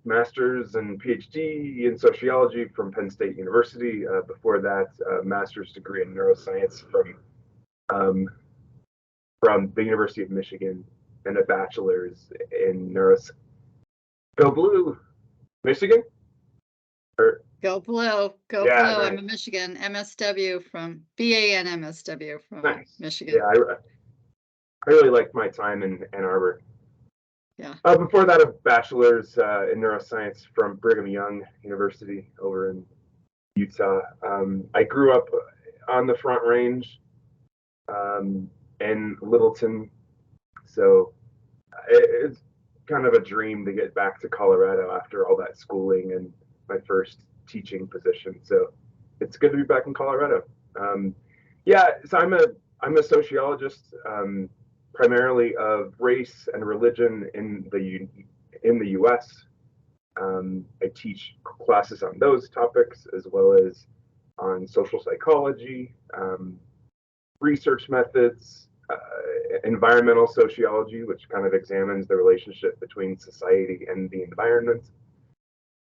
master's and PhD in sociology from Penn State University. Before that, a master's degree in neuroscience um, from the University of Michigan, and a bachelor's in neuroscience. Go Blue, Michigan? Or, Go Blue, go yeah, Blue. nice. I'm a Michigan MSW from BA and MSW from Nice. Michigan. Yeah, I really liked my time in Ann Arbor. Yeah. Before that, a bachelor's in neuroscience from Brigham Young University over in Utah. I grew up on the Front Range in Littleton, so it's kind of a dream to get back to Colorado after all that schooling and my first teaching position. So it's good to be back in Colorado. Yeah, so I'm a sociologist, primarily of race and religion in the U.S. I teach classes on those topics as well as on social psychology, research methods, environmental sociology, which kind of examines the relationship between society and the environment,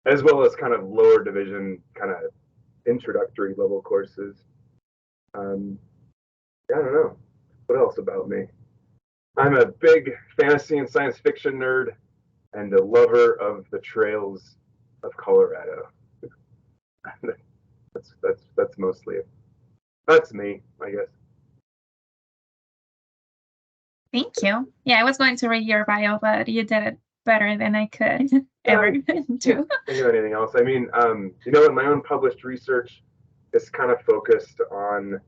as well as kind of lower division, kind of introductory level courses. I don't know. What else about me? I'm a big fantasy and science fiction nerd and a lover of the trails of Colorado. That's mostly it. That's me, I guess. Thank you. Yeah, I was going to read your bio, but you did it better than I could ever do. Can't think of anything else. I mean, in my own published research, it's kind of focused on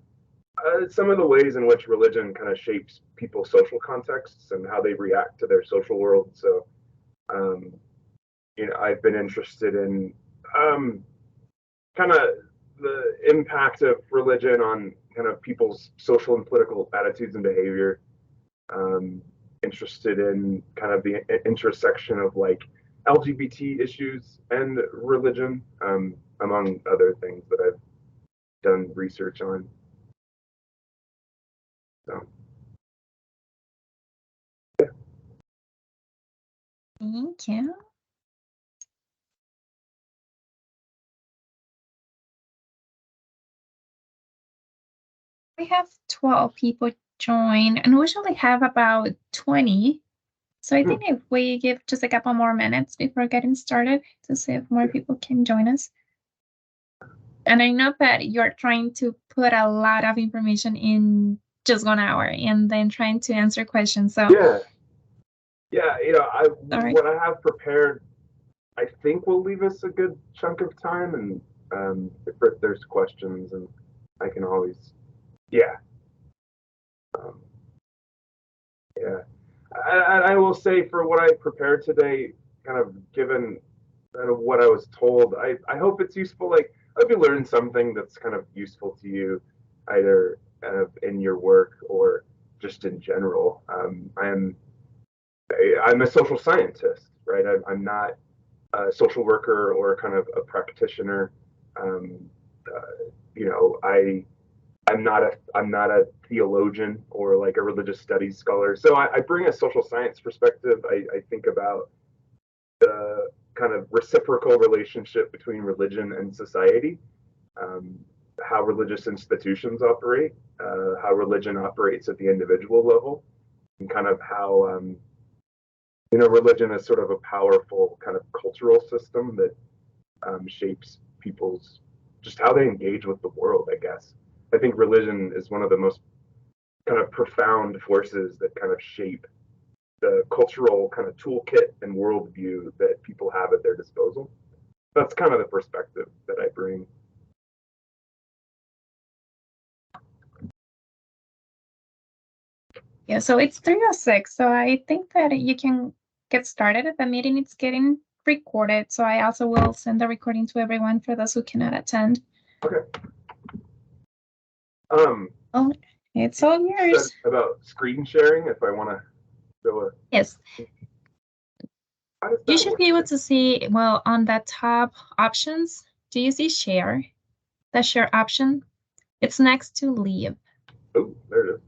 some of the ways in which religion kind of shapes people's social contexts and how they react to their social world. So, I've been interested in kind of the impact of religion on kind of people's social and political attitudes and behavior. Interested in kind of the intersection of like LGBT issues and religion, among other things that I've done research on. So, yeah. Thank you. We have 12 people join, and we usually have about 20. So I think if we give just a couple more minutes before getting started to see if more people can join us. And I know that you're trying to put a lot of information in just 1 hour and then trying to answer questions. So yeah, what I have prepared, I think will leave us a good chunk of time, and if there's questions, and I can always, yeah. I will say for what I prepared today, kind of given what I was told, I hope it's useful. Like, I hope you learn something that's kind of useful to you, either in your work or just in general. I'm a social scientist, right? I'm not a social worker or kind of a practitioner. I'm not a theologian or like a religious studies scholar. So I bring a social science perspective. I think about the kind of reciprocal relationship between religion and society, how religious institutions operate, how religion operates at the individual level, and kind of how religion is sort of a powerful kind of cultural system that shapes people's just how they engage with the world, I guess. I think religion is one of the most kind of profound forces that kind of shape the cultural kind of toolkit and worldview that people have at their disposal. That's kind of the perspective that I bring. Yeah, so it's 3:06. So I think that you can get started. The meeting is getting recorded. So I also will send the recording to everyone for those who cannot attend. Okay. Oh, it's all yours. About screen sharing, if I want to go. Yes. You should be able to see, well, on the top options, do you see share? The share option? It's next to leave. Oh, there it is.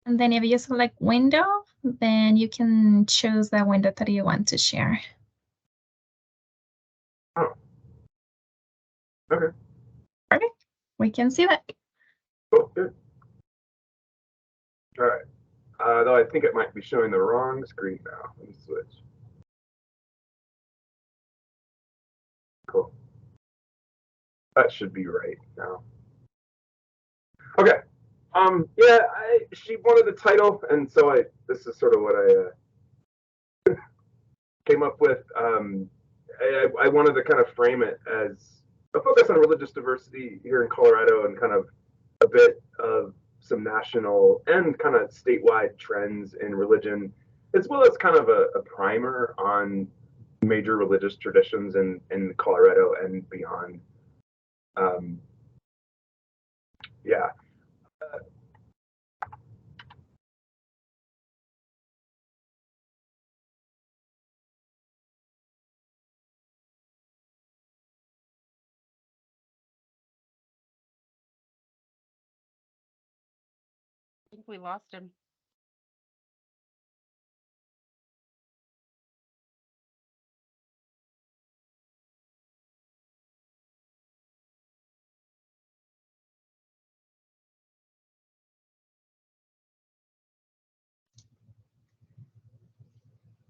And then if you select window, then you can choose the window that you want to share. Oh, okay, Perfect. We can see that. cool, good. All right. Though I think it might be showing the wrong screen now. Let me switch. Cool. That should be right now. Okay. Yeah, she wanted the title, and so this is sort of what I came up with. I wanted to kind of frame it as a focus on religious diversity here in Colorado and kind of a bit of some national and kind of statewide trends in religion, as well as kind of a primer on major religious traditions in Colorado and beyond. Yeah. I think we lost him.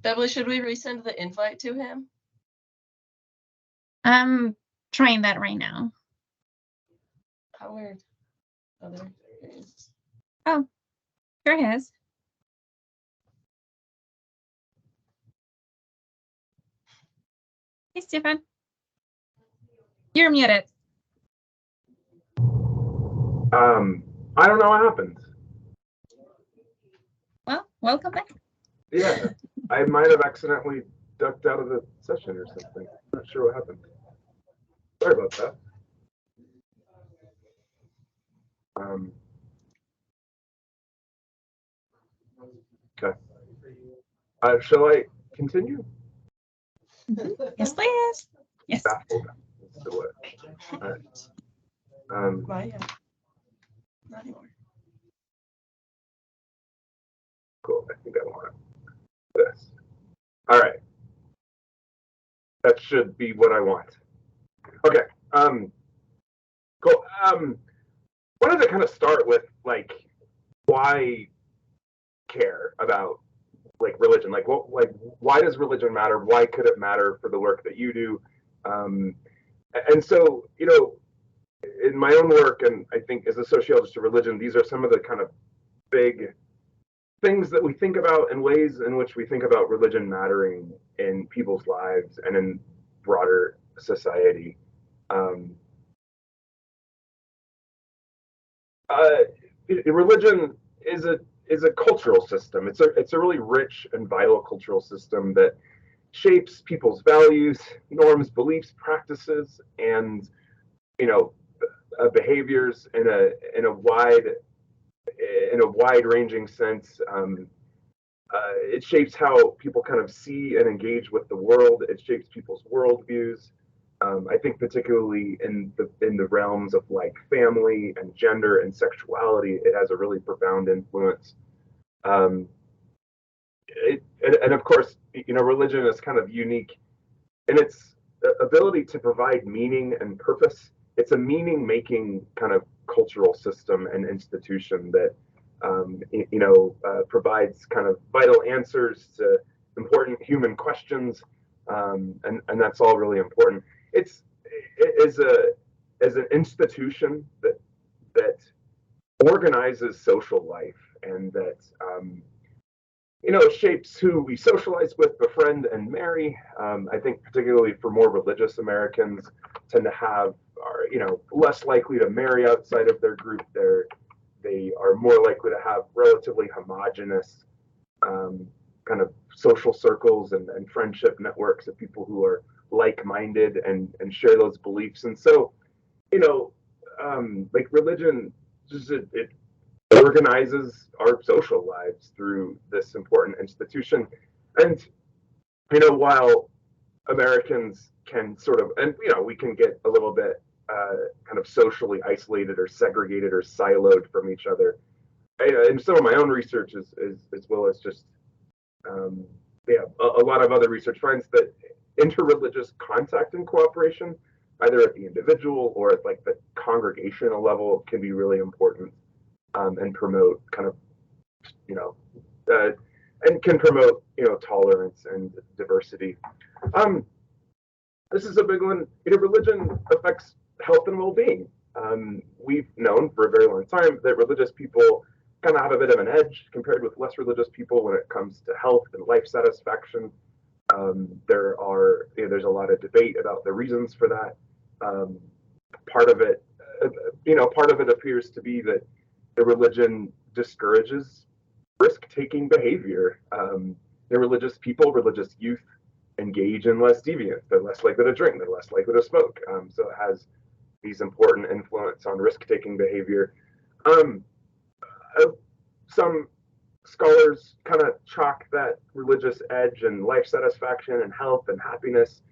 Beverly, should we resend the invite to him? I'm trying that right now. How weird. Oh, there it is. Oh, here it is. Hey, Stephen. You're muted. I don't know what happened. Well, welcome back. Yeah, I might have accidentally ducked out of the session or something. I'm not sure what happened. Sorry about that. Okay. Shall I continue? Yes, please. Yes. Baffled. Let's do it. All right. Why? Yeah. Not anymore. Cool. I think I want this. All right. That should be what I want. Okay. Cool. Wanted to kind of start with like why care about like religion? Like why does religion matter? Why could it matter for the work that you do? And so, in my own work, and I think as a sociologist of religion, these are some of the kind of big things that we think about and ways in which we think about religion mattering in people's lives and in broader society. Religion is a cultural system. It's a really rich and vital cultural system that shapes people's values, norms, beliefs, practices, and behaviors in a wide ranging sense. It shapes how people kind of see and engage with the world. It shapes people's worldviews. I think particularly in the realms of like family and gender and sexuality, it has a really profound influence. And of course, religion is kind of unique in its ability to provide meaning and purpose. It's a meaning-making kind of cultural system and institution that provides kind of vital answers to important human questions, and that's all really important. It is an institution that organizes social life and that shapes who we socialize with, befriend, and marry. I think particularly for more religious Americans tend to are less likely to marry outside of their group. They are more likely to have relatively homogenous kind of social circles and friendship networks of people who are like-minded and share those beliefs. And so, like religion, just it organizes our social lives through this important institution. And while Americans can sort of, and we can get a little bit kind of socially isolated or segregated or siloed from each other. And some of my own research as well as just a lot of other research finds that interreligious contact and cooperation, either at the individual or at like the congregational level, can be really important, and promote kind of, you know, and can promote, you know, tolerance and diversity. This is a big one. You know, religion affects health and well-being. We've known for a very long time that religious people kind of have a bit of an edge compared with less religious people when it comes to health and life satisfaction. There's a lot of debate about the reasons for that. Part of it, part of it appears to be that the religion discourages risk-taking behavior. Religious people, religious youth, engage in less deviance. They're less likely to drink. They're less likely to smoke. So it has these important influence on risk-taking behavior. Some scholars kind of chalk that religious edge and life satisfaction and health and happiness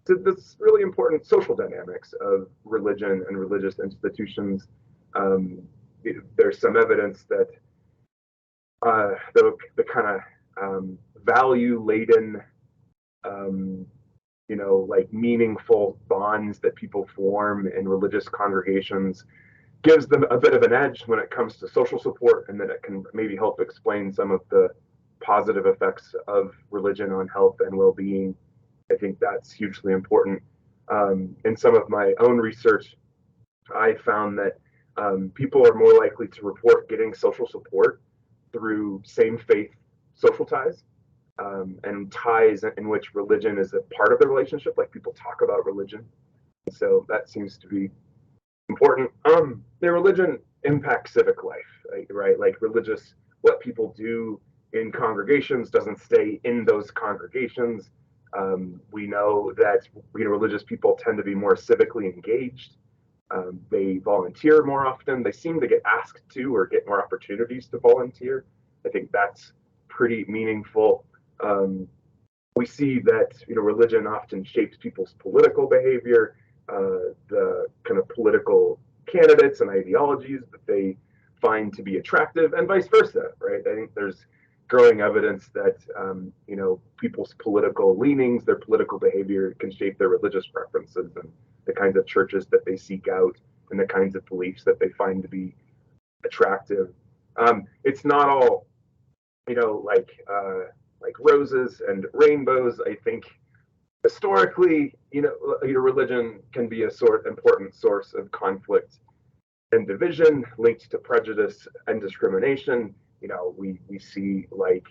to this really important social dynamics of religion and religious institutions. There's some evidence that the kind of value-laden, like meaningful bonds that people form in religious congregations gives them a bit of an edge when it comes to social support, and that it can maybe help explain some of the positive effects of religion on health and well-being. I think that's hugely important. In some of my own research, I found that people are more likely to report getting social support through same faith social ties, and ties in which religion is a part of the relationship, like people talk about religion. So that seems to be important. Their religion impacts civic life, right? Like what people do in congregations doesn't stay in those congregations. We know that religious people tend to be more civically engaged. They volunteer more often. They seem to get asked to or get more opportunities to volunteer. I think that's pretty meaningful. We see that religion often shapes people's political behavior, the kind of political candidates and ideologies that they find to be attractive, and vice versa, right? I think there's growing evidence that people's political leanings, their political behavior can shape their religious preferences and the kinds of churches that they seek out and the kinds of beliefs that they find to be attractive. It's not all like roses and rainbows. I think historically, religion can be a important source of conflict and division linked to prejudice and discrimination. We see like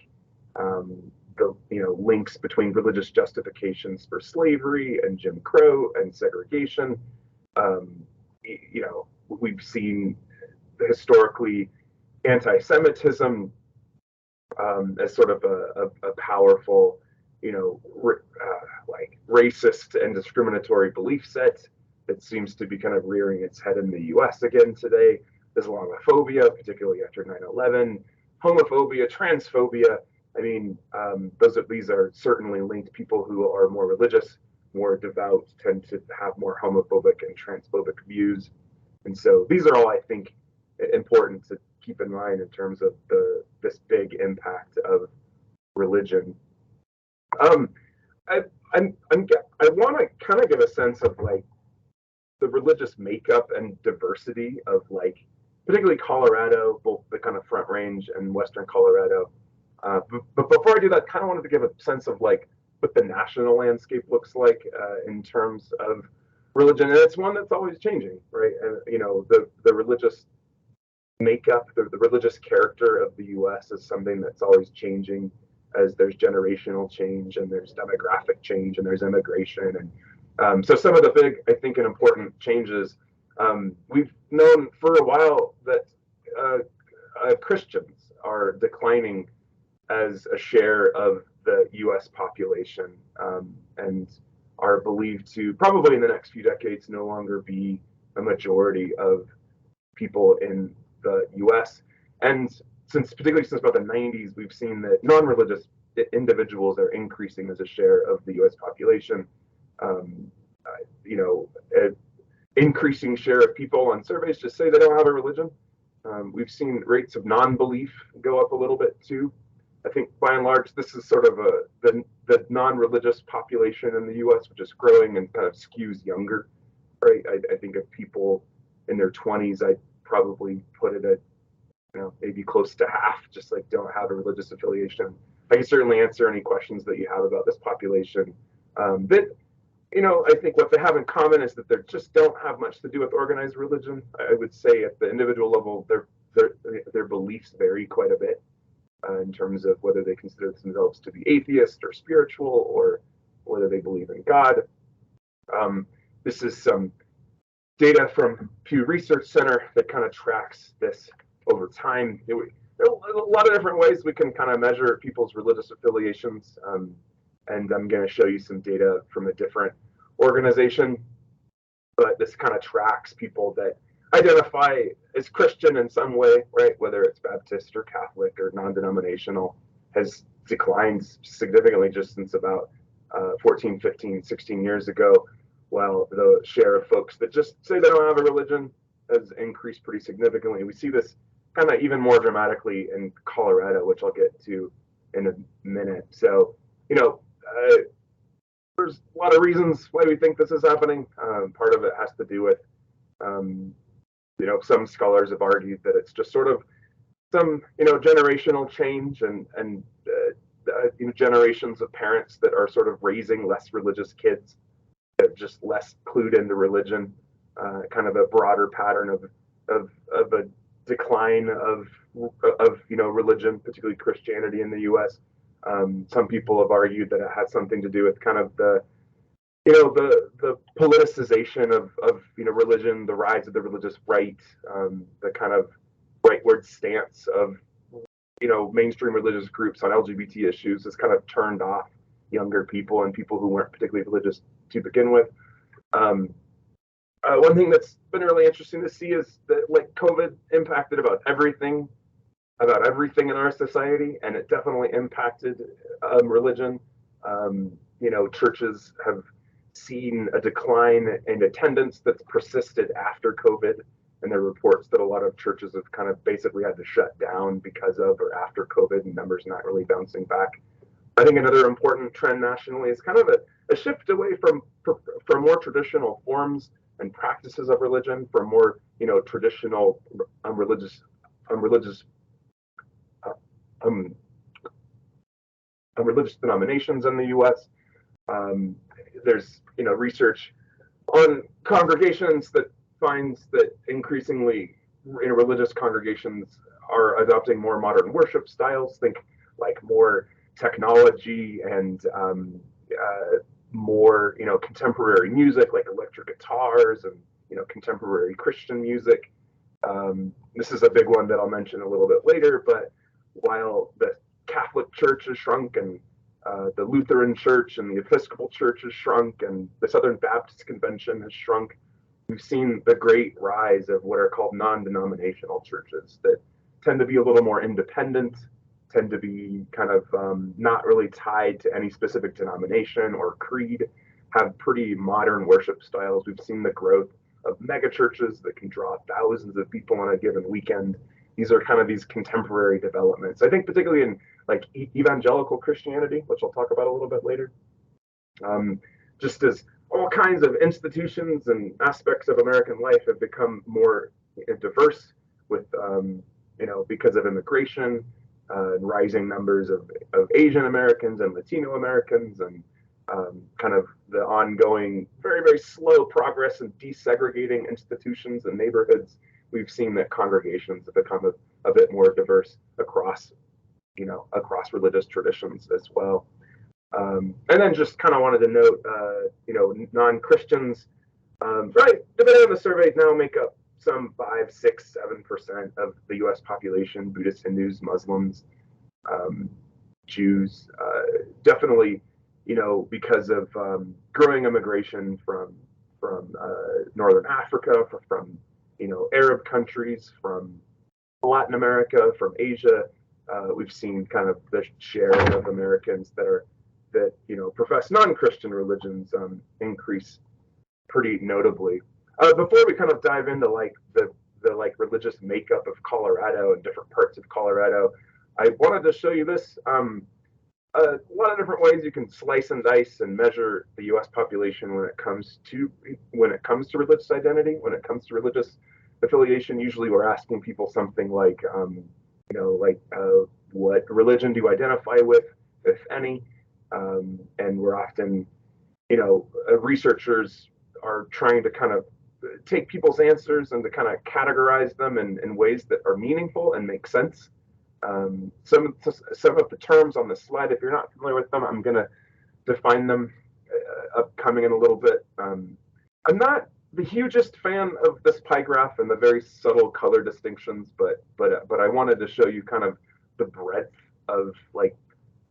the links between religious justifications for slavery and Jim Crow and segregation. We've seen historically anti-Semitism as sort of a powerful, like racist and discriminatory belief set that seems to be kind of rearing its head in the U.S. again today. Islamophobia, particularly after 9/11, homophobia, transphobia. I mean, these are certainly linked. People who are more religious, more devout, tend to have more homophobic and transphobic views. And so these are all, I think, important to keep in mind in terms of this big impact of religion. I want to kind of give a sense of like the religious makeup and diversity of like particularly Colorado, both the kind of Front Range and Western Colorado. But before I do that, kind of wanted to give a sense of like what the national landscape looks like in terms of religion, and it's one that's always changing, right? And the religious makeup, the religious character of the U.S. is something that's always changing as there's generational change and there's demographic change and there's immigration. And so some of the big, I think, and important changes, we've known for a while that Christians are declining as a share of the U.S. population, and are believed to probably in the next few decades no longer be a majority of people in the U.S. And particularly since about the 90s, we've seen that non-religious individuals are increasing as a share of the U.S. population. An increasing share of people on surveys just say they don't have a religion. We've seen rates of non-belief go up a little bit too. I think by and large, this is sort of the the non-religious population in the U.S., which is growing and kind of skews younger, right? I think of people in their 20s, I'd probably put it at, maybe close to half, just like don't have a religious affiliation. I can certainly answer any questions that you have about this population. I think what they have in common is that they just don't have much to do with organized religion. I would say at the individual level, their beliefs vary quite a bit in terms of whether they consider themselves to be atheist or spiritual, or whether they believe in God. This is some data from Pew Research Center that kind of tracks this over time. There are a lot of different ways we can kind of measure people's religious affiliations, and I'm going to show you some data from a different organization, but this kind of tracks people that identify as Christian in some way, right? Whether it's Baptist or Catholic or non-denominational, has declined significantly just since about 14, 15, 16 years ago, while the share of folks that just say they don't have a religion has increased pretty significantly. We see this kind of even more dramatically in Colorado, which I'll get to in a minute. So, there's a lot of reasons why we think this is happening. Part of it has to do with, some scholars have argued that it's just sort of some, generational change and generations of parents that are sort of raising less religious kids, that are just less clued into religion, kind of a broader pattern of a decline of religion, particularly Christianity in the U.S. Some people have argued that it has something to do with kind of the politicization of religion, the rise of the religious right, the kind of rightward stance of mainstream religious groups on LGBT issues has kind of turned off younger people and people who weren't particularly religious to begin with. One thing that's been really interesting to see is that COVID impacted about everything in our society, and it definitely impacted religion. Churches have seen a decline in attendance that's persisted after COVID, and there are reports that a lot of churches have kind of basically had to shut down because of or after COVID, and numbers not really bouncing back. I think another important trend nationally is kind of a shift away from more traditional forms and practices of religion, from more traditional religious denominations in the U.S. There's research on congregations that finds that increasingly religious congregations are adopting more modern worship styles. Think like more technology and more contemporary music, like electric guitars and contemporary Christian music. This is a big one that I'll mention a little bit later, but while the Catholic Church has shrunk, and the Lutheran Church and the Episcopal Church has shrunk, and the Southern Baptist Convention has shrunk, we've seen the great rise of what are called non-denominational churches that tend to be a little more independent, tend to be kind of not really tied to any specific denomination or creed, have pretty modern worship styles. We've seen the growth of mega churches that can draw thousands of people on a given weekend. These are kind of these contemporary developments. I think particularly in like evangelical Christianity, which I'll talk about a little bit later, just as all kinds of institutions and aspects of American life have become more diverse with, because of immigration, rising numbers of Asian Americans and Latino Americans, and kind of the ongoing very, very slow progress in desegregating institutions and neighborhoods. We've seen that congregations have become a bit more diverse across religious traditions as well. And then just kind of wanted to note, non-Christians, right, depending on the survey, now make up some 5, 6, 7% of the U.S. population: Buddhists, Hindus, Muslims, Jews. Definitely, because of growing immigration from Northern Africa, from Arab countries, from Latin America, from Asia, we've seen kind of the share of Americans that profess non-Christian religions increase pretty notably. Before we kind of dive into the religious makeup of Colorado and different parts of Colorado, I wanted to show you this. a lot of different ways you can slice and dice and measure the U.S. population when it comes to religious identity, when it comes to religious affiliation. Usually, we're asking people something like, what religion do you identify with, if any? And we're often, researchers are trying to kind of take people's answers and to kind of categorize them in ways that are meaningful and make sense. Some of the terms on the slide, if you're not familiar with them, I'm going to define them upcoming in a little bit. I'm not the hugest fan of this pie graph and the very subtle color distinctions, but I wanted to show you kind of the breadth of like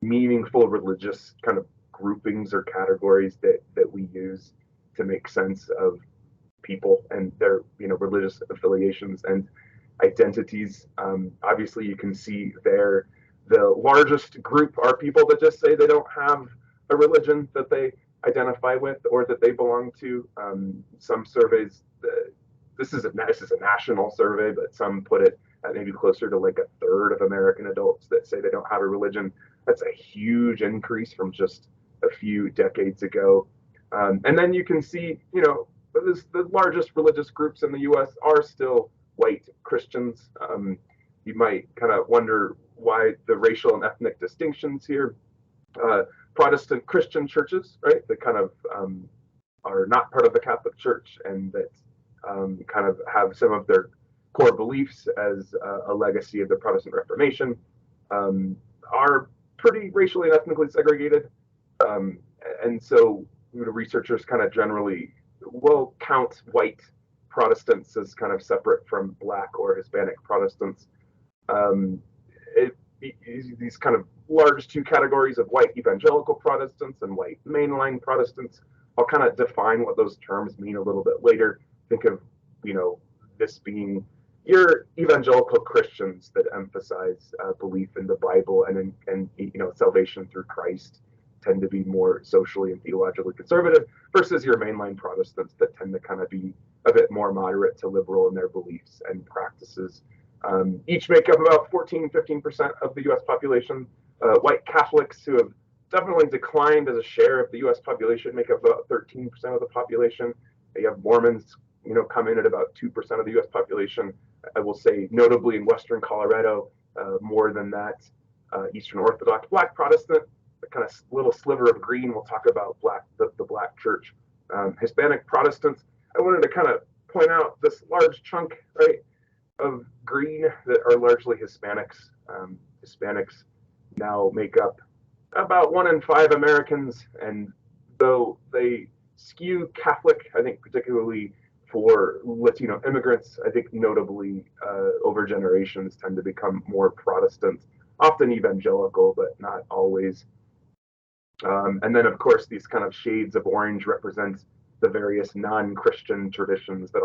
meaningful religious kind of groupings or categories that we use to make sense of people and their religious affiliations and identities. Obviously, you can see there the largest group are people that just say they don't have a religion that they identify with or that they belong to. Some surveys, this is a national survey, but some put it at maybe closer to like a third of American adults that say they don't have a religion. That's a huge increase from just a few decades ago. And then you can see, the largest religious groups in the U.S. are still white Christians. You might kind of wonder why the racial and ethnic distinctions here. Protestant Christian churches, right, that kind of are not part of the Catholic Church and that kind of have some of their core beliefs as a legacy of the Protestant Reformation, are pretty racially and ethnically segregated. And so researchers kind of generally will count white Protestants as kind of separate from Black or Hispanic Protestants. These kind of large two categories of white evangelical Protestants and white mainline Protestants. I'll kind of define what those terms mean a little bit later. Think of, this being your evangelical Christians that emphasize belief in the Bible and salvation through Christ, tend to be more socially and theologically conservative, versus your mainline Protestants that tend to kind of be a bit more moderate to liberal in their beliefs and practices. Each make up about 14-15% of the U.S. population. White Catholics, who have definitely declined as a share of the U.S. population, make up about 13% of the population. You have Mormons, come in at about 2% of the U.S. population. I will say, notably in Western Colorado, more than that. Eastern Orthodox, Black Protestant, the kind of little sliver of green. We'll talk about the Black Church. Hispanic Protestants. I wanted to kind of point out this large chunk, right, of green that are largely Hispanics. Hispanics now make up about 1 in 5 Americans, and though they skew Catholic, I think particularly for Latino immigrants, I think notably over generations tend to become more Protestant, often evangelical, but not always. And then, of course, these kind of shades of orange represent the various non-Christian traditions that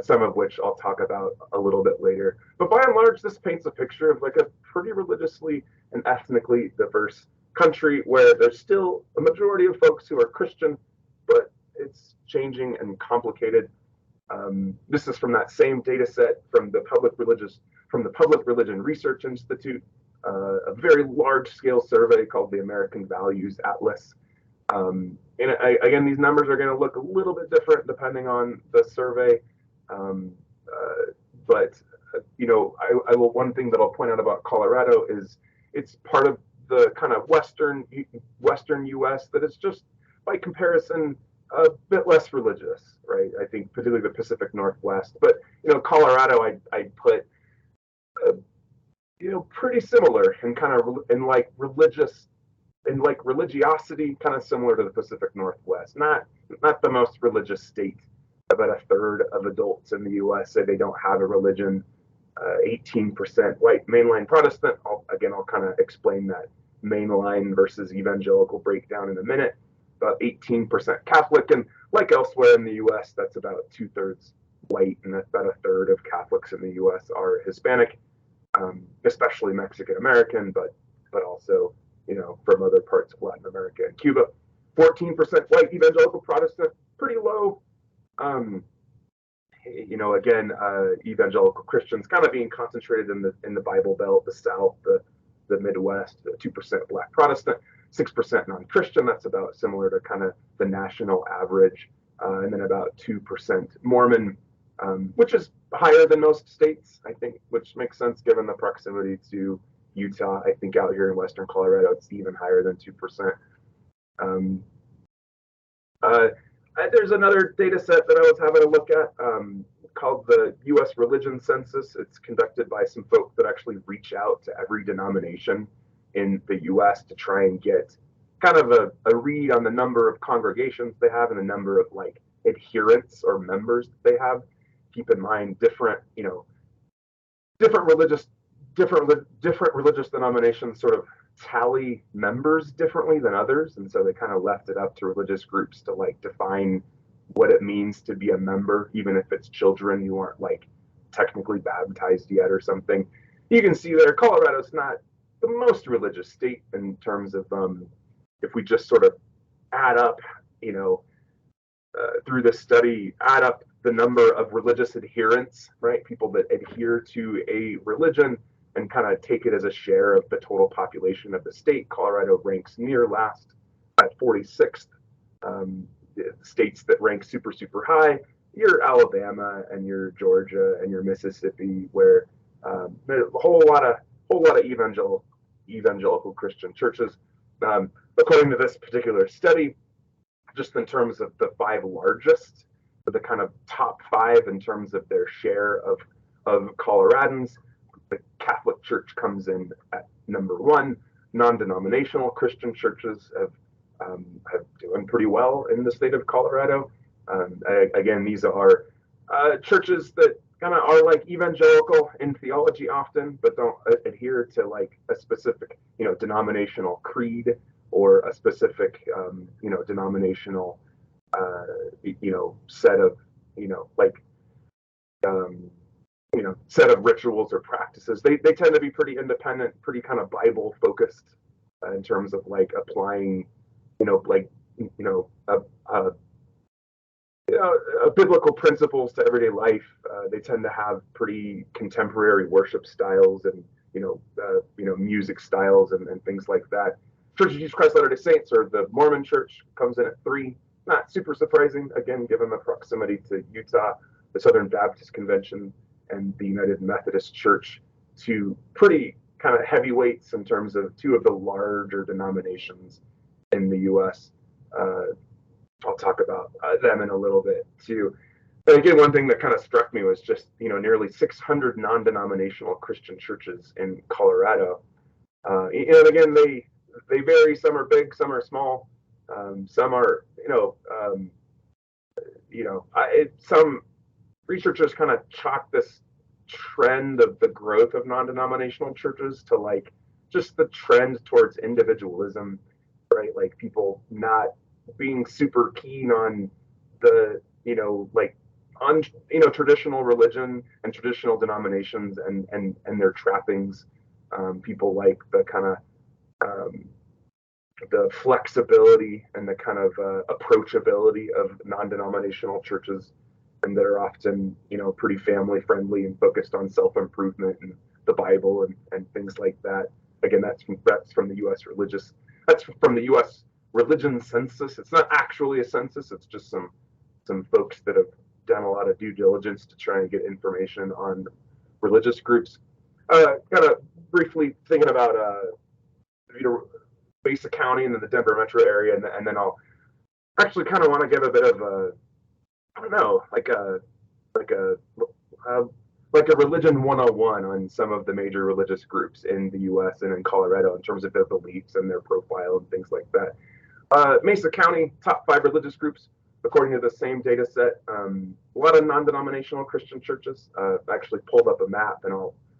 some of which I'll talk about a little bit later. But by and large, this paints a picture of like a pretty religiously and ethnically diverse country where there's still a majority of folks who are Christian, but it's changing and complicated. This is from that same data set from the Public Religion Research Institute, a very large-scale survey called the American Values Atlas. And again, these numbers are going to look a little bit different depending on the survey. But I will. One thing that I'll point out about Colorado is it's part of the kind of western U.S. that is just by comparison a bit less religious, right? I think particularly the Pacific Northwest, but Colorado I'd put pretty similar and kind of in like religiosity, kind of similar to the Pacific Northwest. Not the most religious state. About a third of adults in the U.S. say they don't have a religion. 18% white mainline Protestant. I'll kind of explain that mainline versus evangelical breakdown in a minute. About 18% Catholic, and like elsewhere in the U.S., that's about 2/3 white, and that's about a third of Catholics in the U.S. are Hispanic, especially Mexican American, but also from other parts of Latin America and Cuba. 14% white evangelical Protestant, pretty low. Evangelical Christians kind of being concentrated in the Bible Belt, the South, the the Midwest, 2% Black Protestant, 6% non-Christian. That's about similar to kind of the national average. And then about 2% Mormon, which is higher than most states, I think, which makes sense given the proximity to Utah. I think out here in Western Colorado, it's even higher than 2%. There's another data set that I was having a look at called the U.S. Religion Census. It's conducted by some folks that actually reach out to every denomination in the U.S. to try and get kind of a read on the number of congregations they have and the number of like adherents or members that they have. Keep in mind different religious denominations sort of tally members differently than others, and so they kind of left it up to religious groups to like define what it means to be a member, even if it's children who aren't like technically baptized yet or something. You can see there Colorado's not the most religious state in terms of if we just sort of add up, through this study, add up the number of religious adherents, right? People that adhere to a religion and kind of take it as a share of the total population of the state. Colorado ranks near last at 46th. States that rank super, super high, you're Alabama and you're Georgia and you're Mississippi, where there's a whole lot of evangelical Christian churches. According to this particular study, just in terms of the 5 largest, the kind of top 5 in terms of their share of Coloradans, the Catholic Church comes in at number 1. Non-denominational Christian churches have doing pretty well in the state of Colorado. Again, these are churches that kind of are like evangelical in theology often, but don't adhere to like a specific, denominational creed or a specific, denominational, set of, set of rituals or practices. They tend to be pretty independent, pretty kind of Bible focused in terms of like applying, biblical principles to everyday life. They tend to have pretty contemporary worship styles and music styles and things like that. Church of Jesus Christ Latter-day Saints, or the Mormon Church, comes in at 3. Not super surprising, again, given the proximity to Utah. The Southern Baptist Convention and the United Methodist Church, 2 pretty kind of heavyweights in terms of 2 of the larger denominations in the U.S. I'll talk about them in a little bit too. And again, one thing that kind of struck me was just nearly 600 non-denominational Christian churches in Colorado. And again, they vary. Some are big, some are small, some are some researchers kind of chalk this trend of the growth of non-denominational churches to like just the trend towards individualism, right? Like people not being super keen on the traditional religion and traditional denominations and their trappings. People like the kind of the flexibility and the kind of approachability of non-denominational churches, and they're often pretty family friendly and focused on self-improvement and the Bible and things like that. Again, that's from the U.S. Religion Census. It's not actually a census. It's just some folks that have done a lot of due diligence to try and get information on religious groups. Kind of briefly thinking about Mesa County and then the Denver metro area, and then I'll actually kind of want to give a bit of a, I don't know, like a religion 101 on some of the major religious groups in the U.S. and in Colorado in terms of their beliefs and their profile and things like that. Mesa County, top 5 religious groups, according to the same data set. A lot of non-denominational Christian churches. Actually pulled up a map, and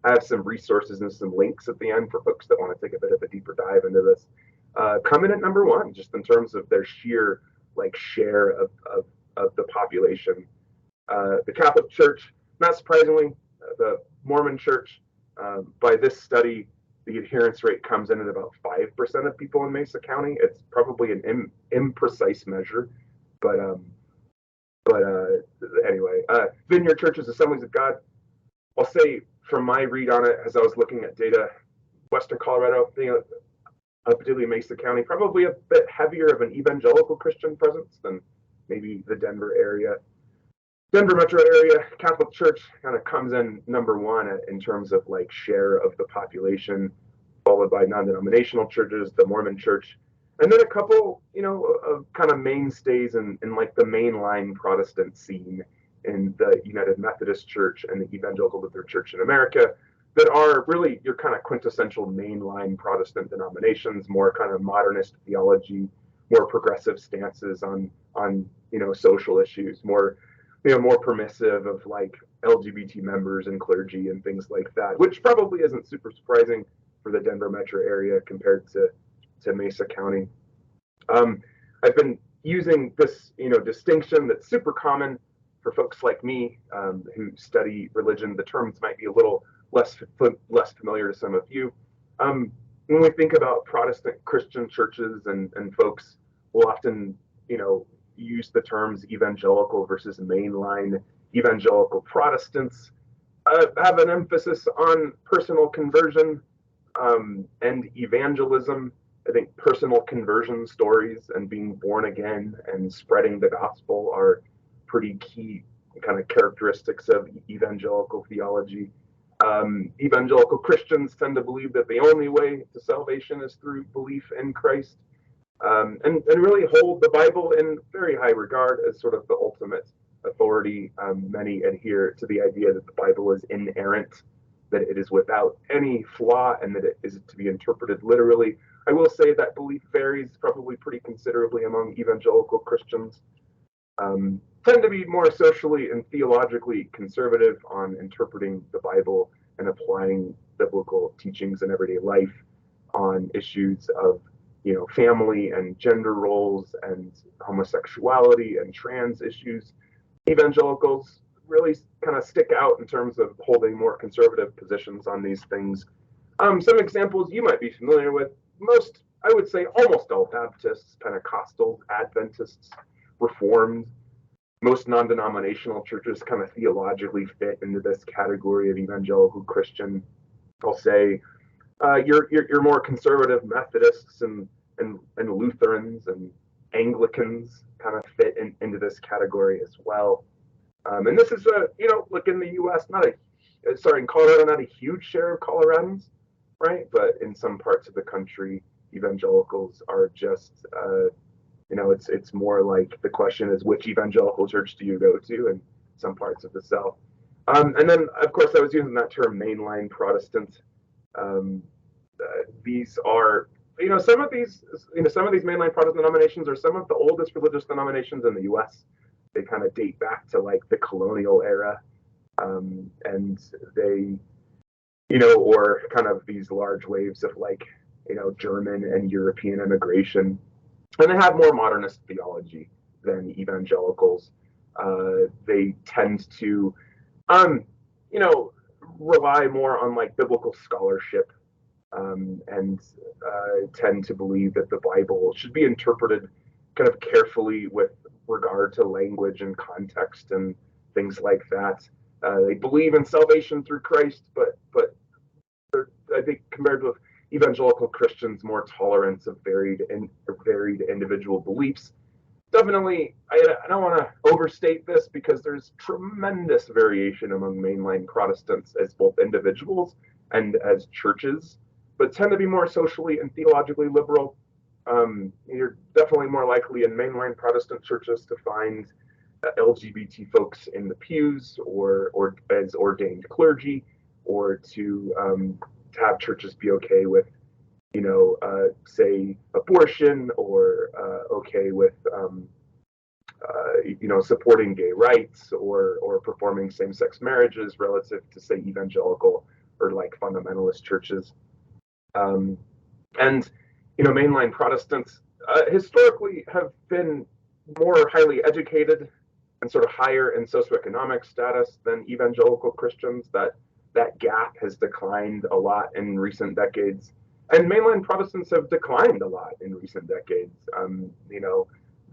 I have some resources and some links at the end for folks that want to take a bit of a deeper dive into this. Come in at number 1, just in terms of their sheer share of the population. The Catholic Church, not surprisingly, the Mormon Church, by this study, the adherence rate comes in at about 5% of people in Mesa County. It's probably an imprecise measure, but anyway, Vineyard Churches, Assemblies of God. I'll say from my read on it, as I was looking at data, Western Colorado, particularly Mesa County, probably a bit heavier of an evangelical Christian presence than maybe the Denver area. Denver metro area, Catholic Church kind of comes in number one in terms of like share of the population, followed by non-denominational churches, the Mormon Church, and then a couple, of kind of mainstays in like the mainline Protestant scene in the United Methodist Church and the Evangelical Lutheran Church in America that are really your kind of quintessential mainline Protestant denominations, more kind of modernist theology, more progressive stances on social issues, more permissive of like LGBT members and clergy and things like that, which probably isn't super surprising for the Denver metro area compared to Mesa County. I've been using this, distinction that's super common for folks like me who study religion. The terms might be a little less familiar to some of you. When we think about Protestant Christian churches and folks will often, use the terms evangelical versus mainline. Evangelical Protestants have an emphasis on personal conversion and evangelism. I think personal conversion stories and being born again and spreading the gospel are pretty key kind of characteristics of evangelical theology. Evangelical Christians tend to believe that the only way to salvation is through belief in Christ, and really hold the Bible in very high regard as sort of the ultimate authority. Many adhere to the idea that the Bible is inerrant, that it is without any flaw, and that it is to be interpreted literally. I will say that belief varies probably pretty considerably among evangelical Christians. Tend to be more socially and theologically conservative on interpreting the Bible and applying biblical teachings in everyday life on issues of family and gender roles and homosexuality and trans issues. Evangelicals really kind of stick out in terms of holding more conservative positions on these things. Some examples you might be familiar with. Most, I would say almost all Baptists, Pentecostals, Adventists, Reformed, most non-denominational churches kind of theologically fit into this category of evangelical Christian. I'll say your more conservative Methodists and Lutherans and Anglicans kind of fit into this category as well. And this is look, in the U.S., in Colorado, not a huge share of Coloradans, right? But in some parts of the country, evangelicals are just it's more like the question is, which evangelical church do you go to in some parts of the South? And then, of course, I was using that term mainline Protestant. These are, some of these mainline Protestant denominations are some of the oldest religious denominations in the U.S. They kind of date back to like the colonial era, and they, or kind of these large waves of like, German and European immigration. And they have more modernist theology than evangelicals. They tend to, rely more on like biblical scholarship, and tend to believe that the Bible should be interpreted kind of carefully with regard to language and context and things like that. They believe in salvation through Christ, but I think compared with evangelical Christians, more tolerance of varied individual beliefs. Definitely, I don't want to overstate this because there's tremendous variation among mainline Protestants as both individuals and as churches, but tend to be more socially and theologically liberal. You're definitely more likely in mainline Protestant churches to find LGBT folks in the pews or as ordained clergy, or to have churches be okay with, say, abortion, or okay with, supporting gay rights or performing same-sex marriages relative to, say, evangelical or like fundamentalist churches. And, mainline Protestants historically have been more highly educated and sort of higher in socioeconomic status than evangelical Christians. That gap has declined a lot in recent decades, and mainline Protestants have declined a lot in recent decades.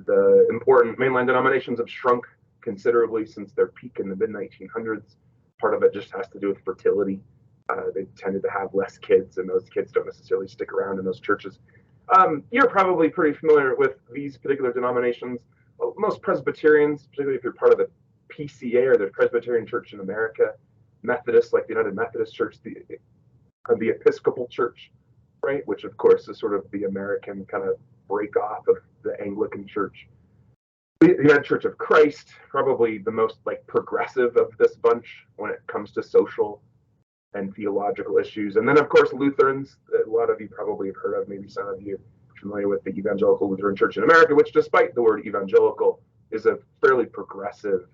The important mainline denominations have shrunk considerably since their peak in the mid-1900s. Part of it just has to do with fertility. They tended to have less kids, and those kids don't necessarily stick around in those churches. You're probably pretty familiar with these particular denominations. Most Presbyterians, particularly if you're part of the PCA or the Presbyterian Church in America, Methodists, like the United Methodist Church, the Episcopal Church, right, which of course is sort of the American kind of break off of the Anglican Church. The United Church of Christ, probably the most like progressive of this bunch when it comes to social and theological issues. And then of course Lutherans, a lot of you probably have heard of, maybe some of you are familiar with the Evangelical Lutheran Church in America, which despite the word evangelical is a fairly progressive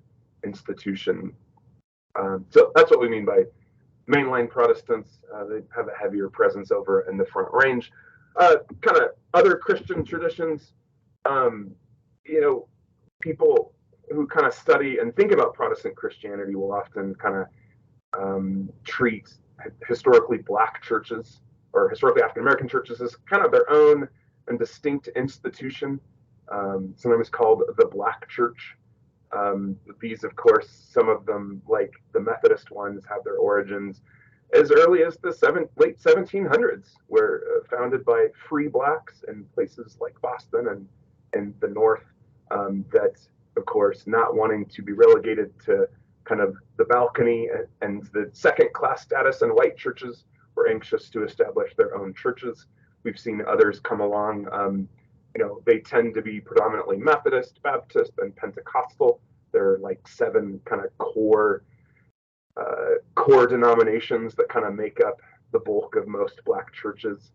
institution. So that's what we mean by mainline Protestants. They have a heavier presence over in the Front Range. Kind of other Christian traditions, people who kind of study and think about Protestant Christianity will often kind of treat historically Black churches or historically African American churches as kind of their own and distinct institution, sometimes called the Black Church. These, of course, some of them, like the Methodist ones, have their origins as early as the late 1700s, were founded by free Blacks in places like Boston and in the North. That, of course, not wanting to be relegated to kind of the balcony and the second-class status in white churches, were anxious to establish their own churches. We've seen others come along. They tend to be predominantly Methodist, Baptist, and Pentecostal. There are like 7 kind of core denominations that kind of make up the bulk of most Black churches.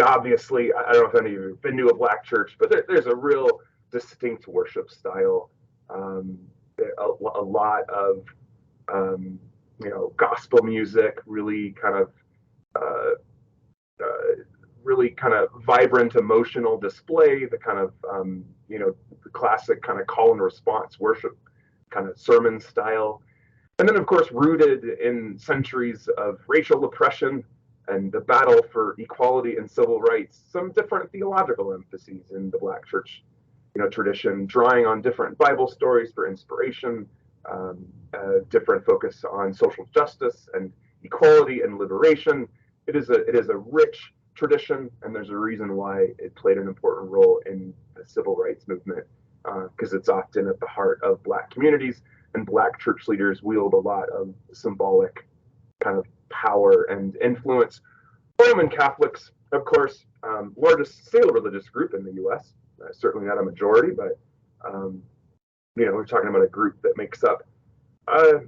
Obviously, I don't know if any of you have been to a Black church, but there's a real distinct worship style. A lot of gospel music, really kind of vibrant emotional display, the kind of the classic kind of call and response worship kind of sermon style. And then, of course, rooted in centuries of racial oppression and the battle for equality and civil rights, some different theological emphases in the Black church tradition, drawing on different Bible stories for inspiration, different focus on social justice and equality and liberation. It is a rich tradition, and there's a reason why it played an important role in the civil rights movement, because it's often at the heart of Black communities, and Black church leaders wield a lot of symbolic kind of power and influence. Roman Catholics, of course, largest still religious group in the U.S., certainly not a majority, but we're talking about a group that makes up,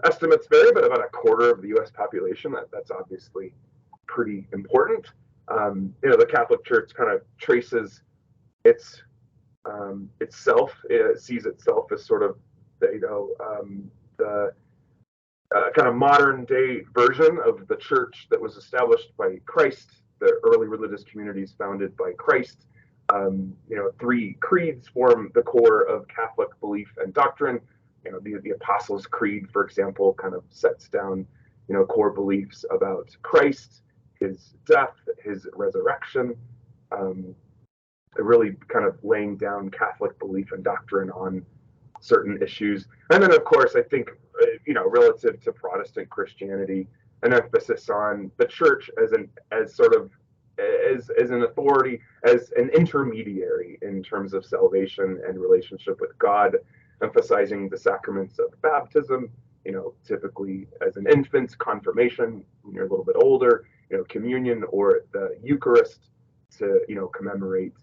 estimates vary, but about a quarter of the U.S. population. That's obviously pretty important. The Catholic Church kind of traces itself. It sees itself as sort of the kind of modern day version of the church that was established by Christ, the early religious communities founded by Christ. 3 creeds form the core of Catholic belief and doctrine. The Apostles' Creed, for example, kind of sets down, core beliefs about Christ, his death, his resurrection, really kind of laying down Catholic belief and doctrine on certain issues. And then, of course, I think, relative to Protestant Christianity, an emphasis on the church as an authority, as an intermediary in terms of salvation and relationship with God, emphasizing the sacraments of baptism, typically as an infant, confirmation when you're a little bit older, communion, or the Eucharist to, commemorate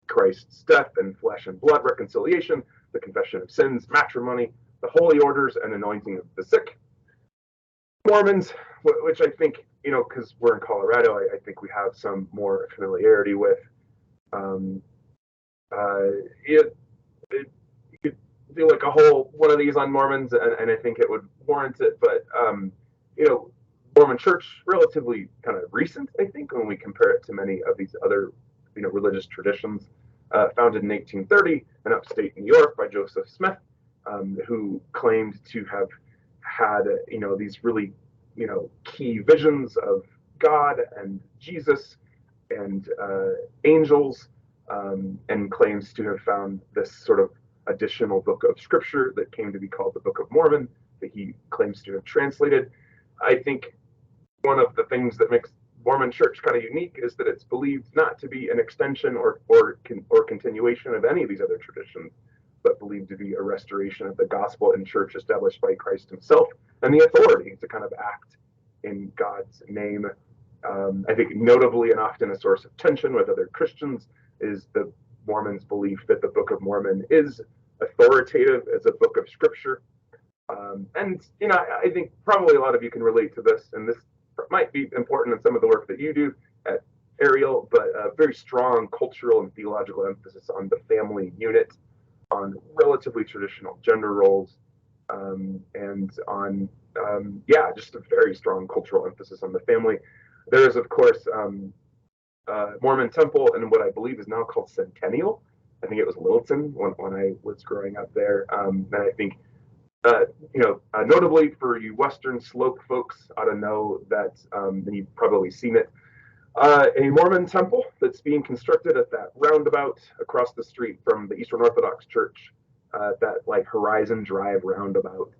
Christ's death and flesh and blood reconciliation, the confession of sins, matrimony, the holy orders, and anointing of the sick. Mormons, which I think, because we're in Colorado, I think we have some more familiarity with. You could do like a whole one of these on Mormons, and I think it would warrant it. But Mormon Church, relatively kind of recent, I think, when we compare it to many of these other religious traditions. Founded in 1830 in upstate New York by Joseph Smith, who claimed to have had these really key visions of God and Jesus and angels, and claims to have found this sort of additional book of scripture that came to be called the Book of Mormon that he claims to have translated. I think one of the things that makes Mormon Church kind of unique is that it's believed not to be an extension or continuation of any of these other traditions, but believed to be a restoration of the gospel and church established by Christ himself and the authority to kind of act in God's name. I think notably and often a source of tension with other Christians is the Mormons' belief that the Book of Mormon is authoritative as a book of scripture. And, you know, I think probably a lot of you can relate to this, and this might be important in some of the work that you do at Ariel, but a very strong cultural and theological emphasis on the family unit, on relatively traditional gender roles, and on, just a very strong cultural emphasis on the family. There is, of course, Mormon Temple and what I believe is now called Centennial. I think it was Littleton when I was growing up there. And I think, notably for you Western Slope folks ought to know that, and you've probably seen it, a Mormon temple that's being constructed at that roundabout across the street from the Eastern Orthodox Church, that like Horizon Drive roundabout.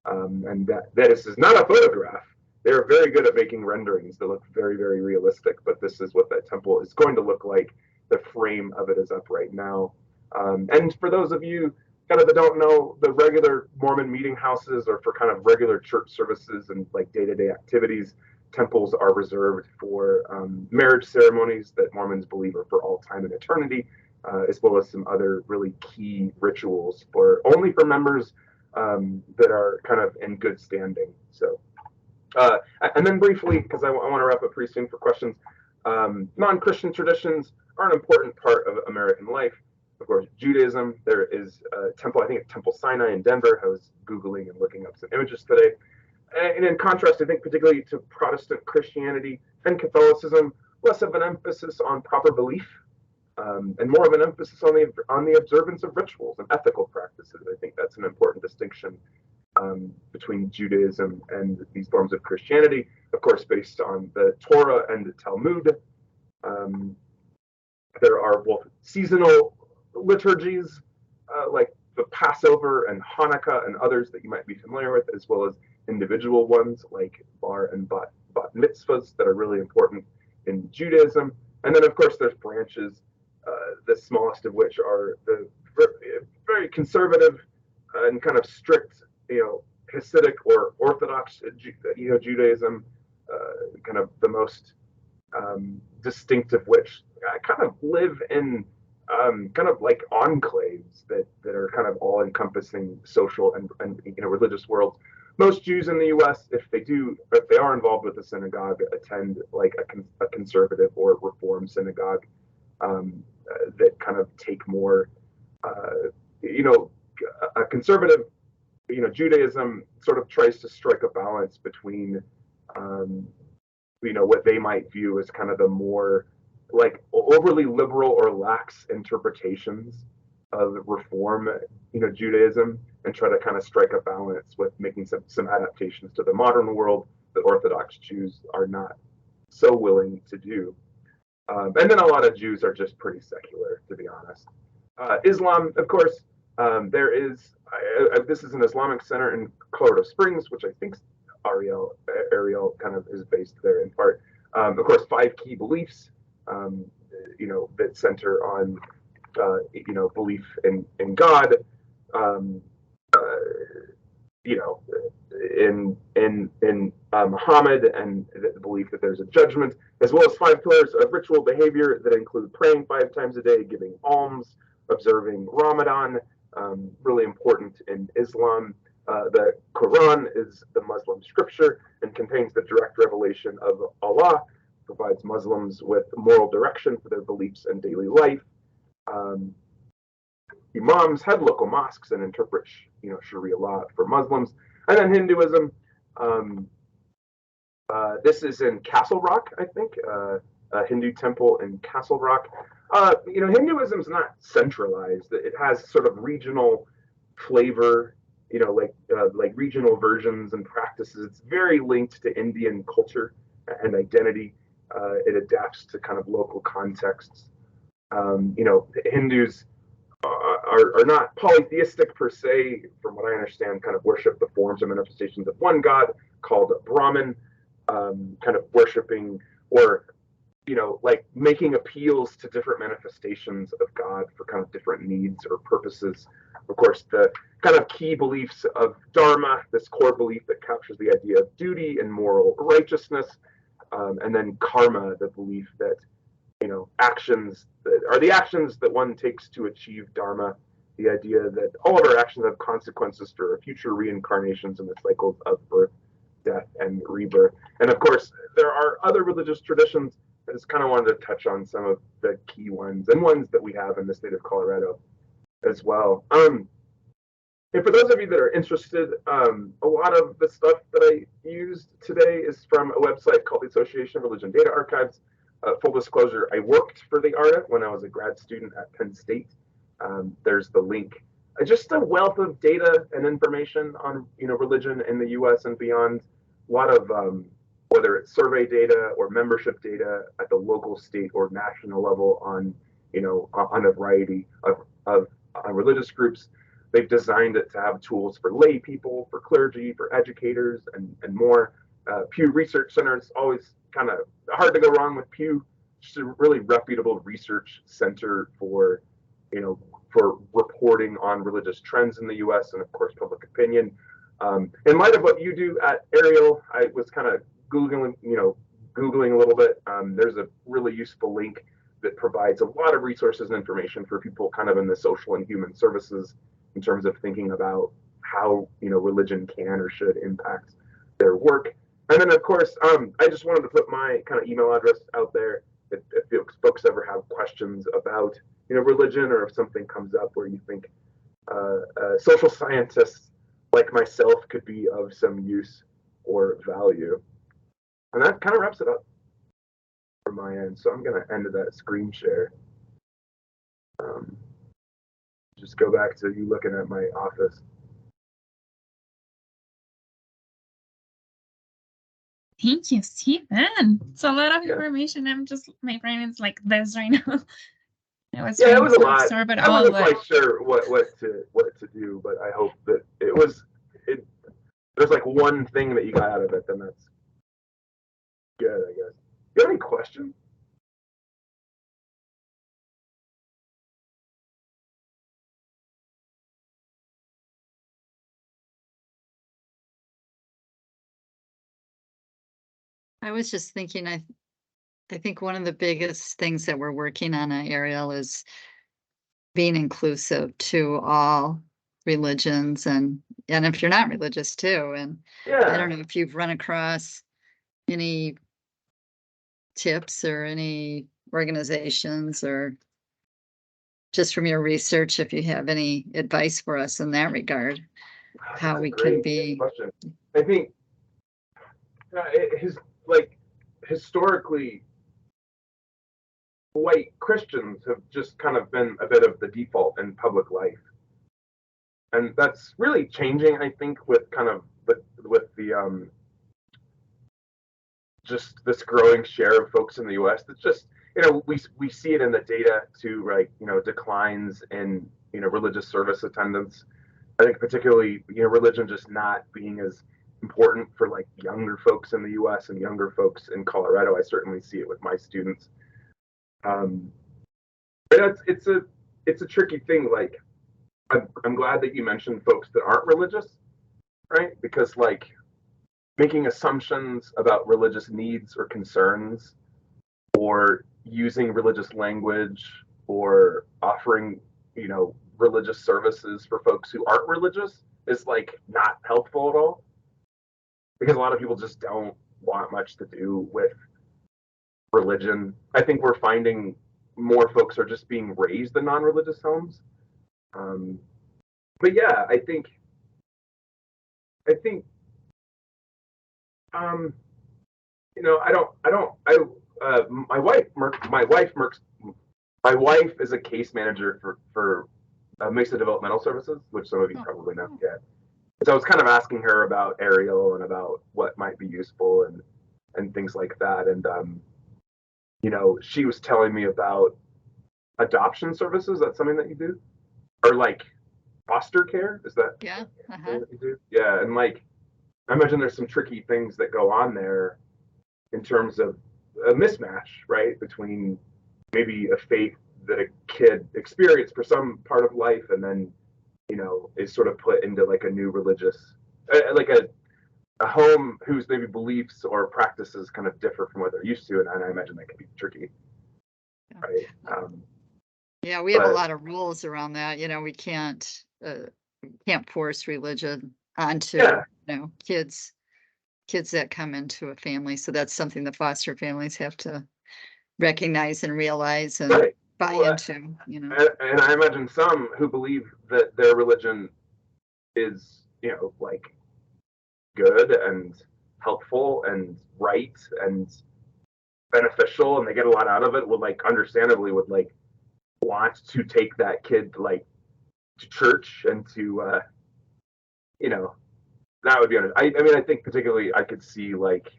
And that is not a photograph. They're very good at making renderings that look very, very realistic, but this is what that temple is going to look like. The frame of it is up right now. And for those of you kind of that don't know, the regular Mormon meeting houses or for kind of regular church services and like day-to-day activities, temples are reserved for marriage ceremonies that Mormons believe are for all time and eternity, as well as some other really key rituals only for members that are kind of in good standing. So, and then briefly, because I want to wrap up pretty soon for questions, non-Christian traditions are an important part of American life. Of course, Judaism, there is a temple, I think it's Temple Sinai in Denver. I was Googling and looking up some images today. And in contrast, I think particularly to Protestant Christianity and Catholicism, less of an emphasis on proper belief, and more of an emphasis on the observance of rituals and ethical practices. I think that's an important distinction between Judaism and these forms of Christianity, of course, based on the Torah and the Talmud. There are both seasonal liturgies, like the Passover and Hanukkah and others that you might be familiar with, as well as individual ones like bar and bat mitzvahs that are really important in Judaism. And then, of course, there's branches, the smallest of which are the very conservative and kind of strict, Hasidic or Orthodox, Judaism, kind of the most distinctive, which kind of live in kind of like enclaves that are kind of all encompassing social and religious worlds. Most Jews in the U.S., if they are involved with the synagogue, attend like a conservative or reform synagogue that kind of take more, a conservative, Judaism sort of tries to strike a balance between, what they might view as kind of the more like overly liberal or lax interpretations of reform, Judaism, and try to kind of strike a balance with making some adaptations to the modern world that Orthodox Jews are not so willing to do. And then a lot of Jews are just pretty secular, to be honest. Islam, of course, this is an Islamic center in Colorado Springs, which I think Ariel kind of is based there in part. Of course, 5 key beliefs, that center on, belief in God, in Muhammad, and the belief that there's a judgment, as well as 5 pillars of ritual behavior that include praying 5 times a day, giving alms, observing Ramadan, really important in Islam. The Quran is the Muslim scripture and contains the direct revelation of Allah, provides Muslims with moral direction for their beliefs and daily life. Imams head local mosques and interpret, Sharia law for Muslims. And then Hinduism, this is in Castle Rock, I think, a Hindu temple in Castle Rock. Hinduism is not centralized. It has sort of regional flavor, like regional versions and practices. It's very linked to Indian culture and identity. It adapts to kind of local contexts. Hindus are not polytheistic per se, from what I understand, kind of worship the forms and manifestations of one God called Brahman, kind of worshiping or like making appeals to different manifestations of God for kind of different needs or purposes. Of course, the kind of key beliefs of Dharma, this core belief that captures the idea of duty and moral righteousness, and then karma, the belief that actions that are the actions that one takes to achieve Dharma, the idea that all of our actions have consequences for future reincarnations in the cycles of birth, death, and rebirth. And of course, there are other religious traditions. I just kind of wanted to touch on some of the key ones and ones that we have in the state of Colorado as well. And for those of you that are interested, a lot of the stuff that I used today is from a website called the Association of Religion Data Archives. Full disclosure, I worked for the ARDA when I was a grad student at Penn State. There's the link. Just a wealth of data and information on religion in the U.S. and beyond. A lot of whether it's survey data or membership data at the local, state, or national level on on a variety of religious groups. They've designed it to have tools for lay people, for clergy, for educators, and more. Pew Research Center is always kind of hard to go wrong with Pew. Just a really reputable research center for for reporting on religious trends in the U.S. and of course public opinion. In light of what you do at Ariel, I was kind of googling a little bit. There's a really useful link that provides a lot of resources and information for people kind of in the social and human services in terms of thinking about how religion can or should impact their work. And then of course, I just wanted to put my kind of email address out there if folks ever have questions about religion, or if something comes up where you think social scientists like myself could be of some use or value. And that kind of wraps it up from my end. So I'm going to end that screen share. Just go back to you looking at my office. Thank you, Stephen. It's a lot of information. My brain is like this right now. I was it trying was a to lot. absorb it I all. wasn't quite sure what to do, but I hope that there's like one thing that you got out of it, then that's good, I guess. Do you have any questions? I was just thinking, I think one of the biggest things that we're working on at Ariel is being inclusive to all religions and if you're not religious too. And I don't know if you've run across any tips or any organizations, or just from your research, if you have any advice for us in that regard, how we can be. Question. I think historically, white Christians have just kind of been a bit of the default in public life, and that's really changing. I think with kind of with the just this growing share of folks in the U.S. that's just we see it in the data too, right? Declines in religious service attendance. I think particularly religion just not being as important for like younger folks in the U.S. and younger folks in Colorado. I certainly see it with my students. But it's a tricky thing. Like I'm glad that you mentioned folks that aren't religious, right? Because like making assumptions about religious needs or concerns, or using religious language, or offering religious services for folks who aren't religious is like not helpful at all, because a lot of people just don't want much to do with religion. I think we're finding more folks are just being raised in non-religious homes. But yeah, I think my wife is a case manager for Mesa Developmental Services, which some of you probably know. Yeah. So I was kind of asking her about Ariel and about what might be useful and things like that. And she was telling me about adoption services. That's something that you do. or like foster care. Is that Yeah. what you do? Yeah, and like I imagine there's some tricky things that go on there in terms of a mismatch, right, between maybe a faith that a kid experienced for some part of life and then, is sort of put into like a new religious, like a home whose maybe beliefs or practices kind of differ from what they're used to. And I imagine that can be tricky, right? Yeah, we have a But lot of rules around that. We can't force religion onto, yeah, kids that come into a family. So that's something the foster families have to recognize and realize and right. buy Well, into, and I imagine some who believe that their religion is, like good and helpful and right and beneficial and they get a lot out of it would like understandably would like want to take that kid like to church and to you know that would be honest. I mean I think particularly I could see like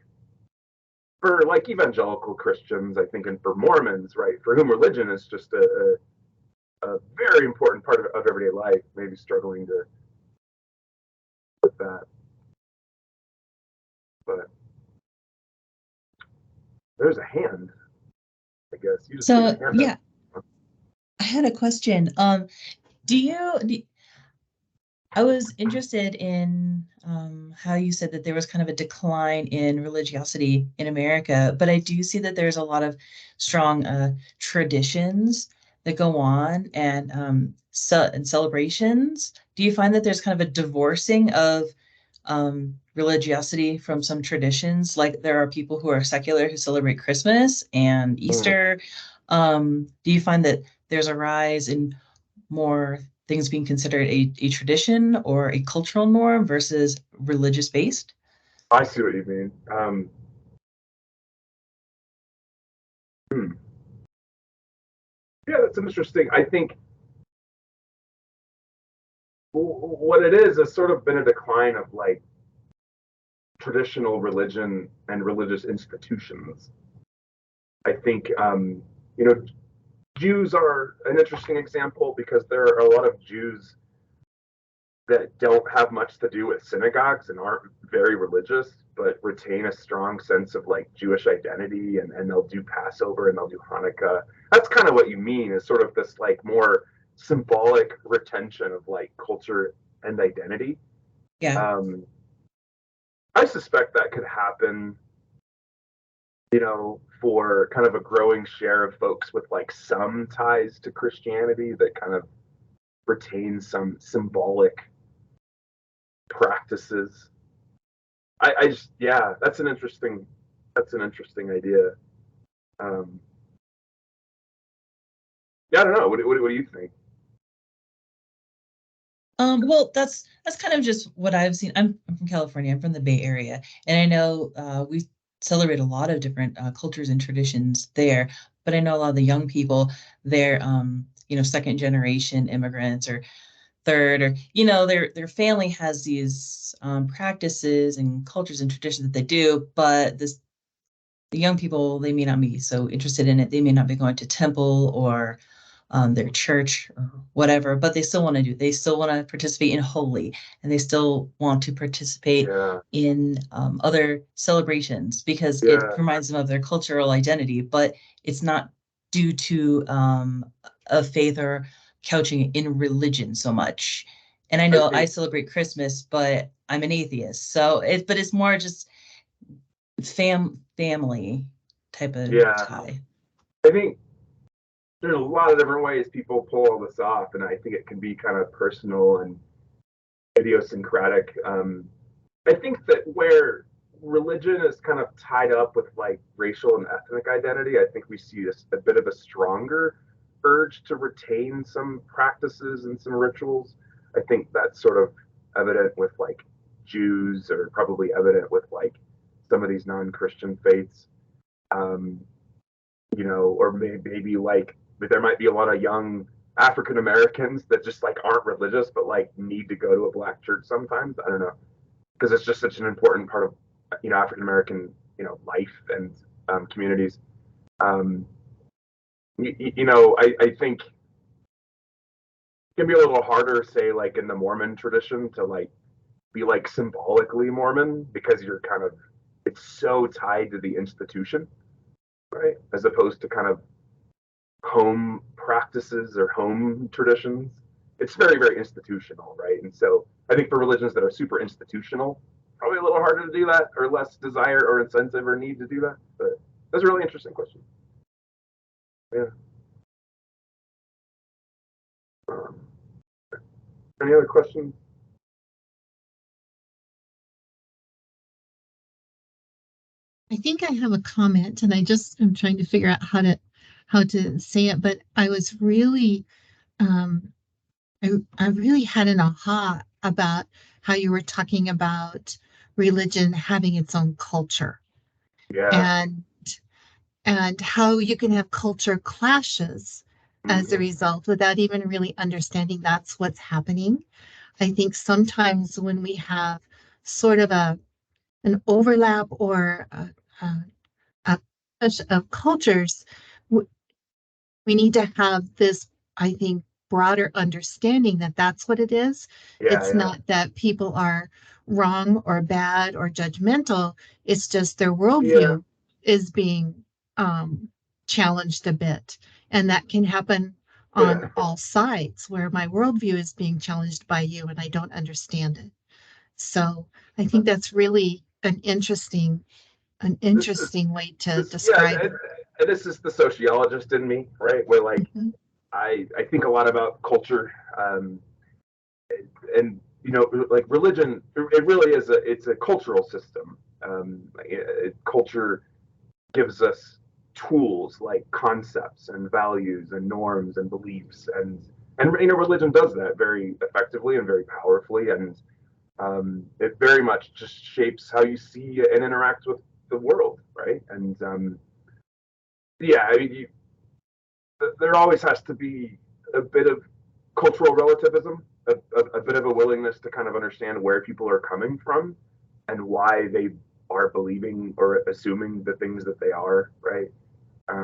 for like evangelical Christians I think and for Mormons right for whom religion is just a very important part of everyday life maybe struggling to with that but there's a hand I guess you just put So your hand yeah, up. I had a question. I was interested in how you said that there was kind of a decline in religiosity in America, but I do see that there's a lot of strong traditions that go on and celebrations. Do you find that there's kind of a divorcing of religiosity from some traditions? Like there are people who are secular who celebrate Christmas and Mm. Easter. Do you find that there's a rise in more things being considered a tradition or a cultural norm versus religious based? I see what you mean. Hmm. Yeah, that's interesting. I think what it is has sort of been a decline of like traditional religion and religious institutions. I think you know Jews are an interesting example because there are a lot of Jews that don't have much to do with synagogues and aren't very religious, but retain a strong sense of like Jewish identity and they'll do Passover and they'll do Hanukkah. That's kind of what you mean is sort of this like more symbolic retention of like culture and identity. Yeah. Um, I suspect that could happen, for kind of a growing share of folks with like some ties to Christianity that kind of retain some symbolic practices. I just yeah, that's an interesting idea. Um, yeah, I don't know. What do you think? Well, that's kind of just what I've seen. I'm from California. I'm from the Bay Area, and I know we celebrate a lot of different cultures and traditions there. But I know a lot of the young people, they're second generation immigrants or third, or their family has these practices and cultures and traditions that they do, but the young people, they may not be so interested in it. They may not be going to temple or their church or whatever, but they still want to participate in holy, and they still want to participate Yeah, in other celebrations because it yeah, reminds them of their cultural identity, but it's not due to a faith or couching in religion so much. And I I know I think celebrate Christmas, but I'm an atheist, so it's more just family type of yeah, tie. I think there's a lot of different ways people pull all this off, and I think it can be kind of personal and idiosyncratic. I think that where religion is kind of tied up with like racial and ethnic identity, I think we see a bit of a stronger urge to retain some practices and some rituals. I think that's sort of evident with like Jews, or probably evident with like some of these non-Christian faiths. Um, or maybe like there might be a lot of young African Americans that just like aren't religious but like need to go to a black church sometimes. I don't know because it's just such an important part of African American life and communities. Um, I think can be a little harder, say like in the Mormon tradition, to like be like symbolically Mormon because you're kind of, it's so tied to the institution, right? As opposed to kind of home practices or home traditions. It's very, very institutional, right? And so I think for religions that are super institutional, probably a little harder to do that, or less desire or incentive or need to do that. But that's a really interesting question. Yeah. Um, any other questions? I think I have a comment, and I just am trying to figure out how to say it, but I was really um I really had an aha about how you were talking about religion having its own culture, Yeah. and how you can have culture clashes as a Mhm. result without even really understanding that's what's happening. I think sometimes when we have sort of an overlap or a clash of cultures, we need to have this, I think, broader understanding that that's what it is. Yeah, It's yeah. not that people are wrong or bad or judgmental. It's just their Yeah. worldview is being challenged a bit. And that can happen Yeah. on all sides where my worldview is being challenged by you and I don't understand it. So I think that's really an This is interesting way to this yeah, describe it. and this is the sociologist in me, right? Where like Mhm. I think a lot about culture, and you know, like religion, it really is it's a cultural system. Culture gives us tools like concepts and values and norms and beliefs, and you know, religion does that very effectively and very powerfully, and it very much just shapes how you see and interact with the world, right? And yeah, I mean, there always has to be a bit of cultural relativism, a bit of a willingness to kind of understand where people are coming from and why they are believing or assuming the things that they are, right? I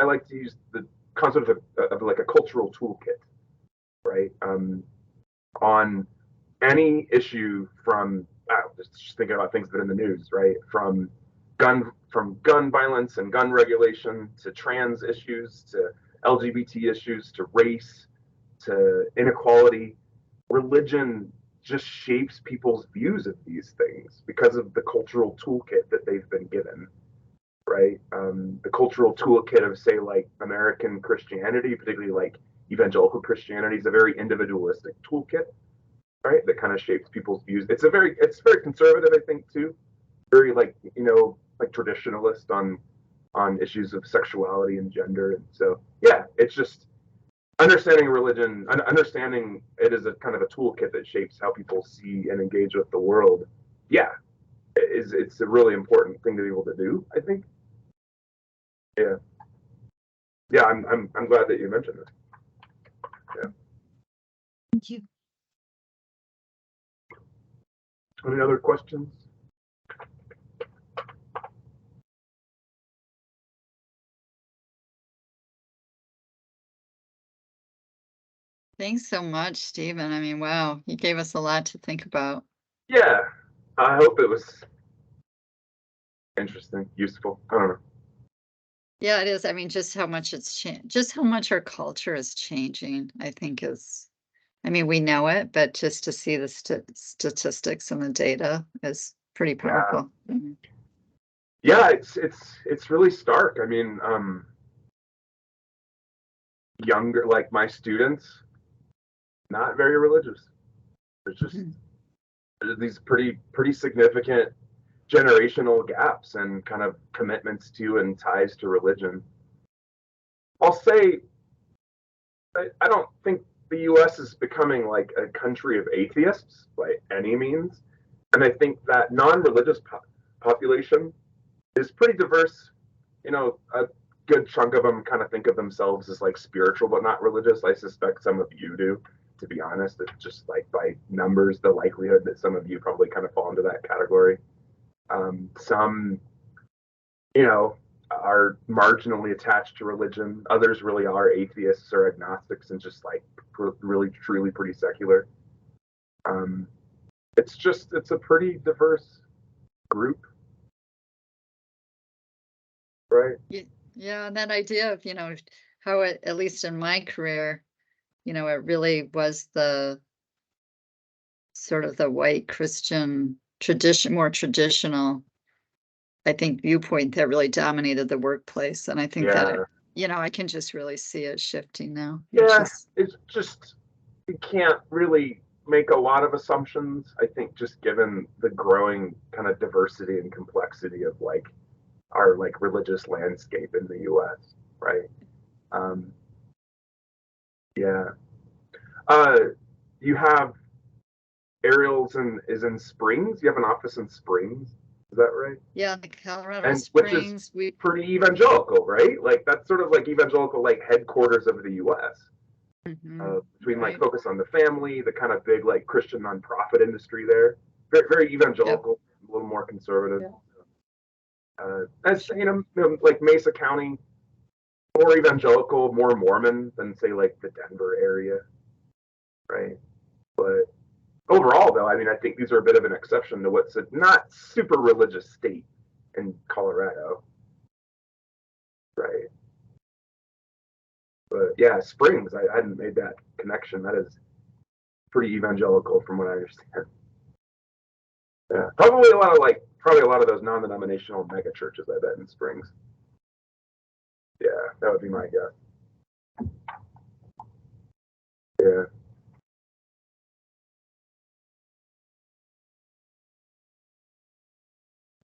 like to use the concept of like a cultural toolkit, right? On any issue from just thinking about things that are in the news, right? From gun violence and gun regulation to trans issues to LGBT issues to race to inequality, religion just shapes people's views of these things because of the cultural toolkit that they've been given, right? The cultural toolkit of, say, like American Christianity, particularly like evangelical Christianity, is a very individualistic toolkit, right? That kind of shapes people's views. It's very conservative, I think, too. Very like, you know, like traditionalist on issues of sexuality and gender. And so yeah, it's just understanding religion, understanding it as a kind of a toolkit that shapes how people see and engage with the world. Yeah, it's a really important thing to be able to do, I think. Yeah. Yeah, I'm glad that you mentioned this. Yeah. Thank you. Any other questions? Thanks so much, Stephen. I mean, wow, you gave us a lot to think about. Yeah. I hope it was interesting, useful. I don't know. Yeah, it is. I mean, just how much it's changed, just how much our culture is changing, I think is, I mean, we know it, but just to see the statistics and the data is pretty Yeah. powerful. Mhm. Yeah, it's really stark. I mean, younger, like my students, not very religious. There's just Mhm. there's these pretty significant generational gaps and kind of commitments to and ties to religion. I'll say I don't think the U.S. is becoming like a country of atheists by any means, and I think that non-religious population is pretty diverse. You know, a good chunk of them kind of think of themselves as like spiritual but not religious. I suspect some of you do, to be honest. It's just like by numbers, the likelihood that some of you probably kind of fall into that category. Some, you know, are marginally attached to religion. Others really are atheists or agnostics and just like really truly pretty secular. It's a pretty diverse group, right? Yeah, and that idea of, how it, at least in my career, it really was the sort of the white Christian more traditional, I think, viewpoint that really dominated the workplace. And I think that, I can just really see it shifting now. Yeah, it's just, you can't really make a lot of assumptions. I think just given the growing kind of diversity and complexity of like our like religious landscape in the U.S., right? Yeah. You have Ariel's is in Springs. You have an office in Springs. Is that right? Yeah, the Colorado And Springs. which is pretty evangelical, right? Like that's sort of like evangelical, like headquarters of the U.S. Between like focus on the family, the kind of big like Christian nonprofit industry there. Very, very evangelical, a little more conservative. As like Mesa County, more evangelical, more Mormon than say like the Denver area, right? But overall, though, I mean, I think these are a bit of an exception to what's a not super religious state in Colorado, right? But yeah, Springs, I hadn't made that connection. That is pretty evangelical from what I understand. Yeah, probably a lot of those non-denominational mega churches, I bet, in Springs. Yeah, that would be my guess. Yeah.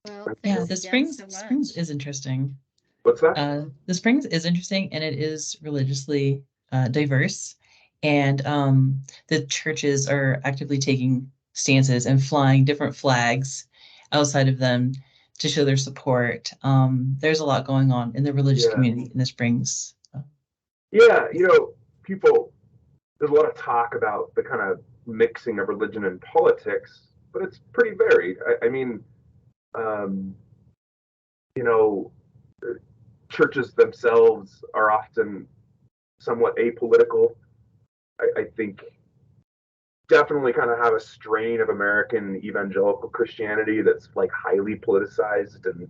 Well, Yeah, thanks the again Springs so Springs much. is interesting. What's that? The Springs is interesting, and it is religiously diverse. And the churches are actively taking stances and flying different flags outside of them to show their support. There's a lot going on in the religious community in the Springs. Yeah, people, there's a lot of talk about the kind of mixing of religion and politics, but it's pretty varied. I mean, um, you know, churches themselves are often somewhat apolitical. I think definitely kind of have a strain of American evangelical Christianity that's like highly politicized, and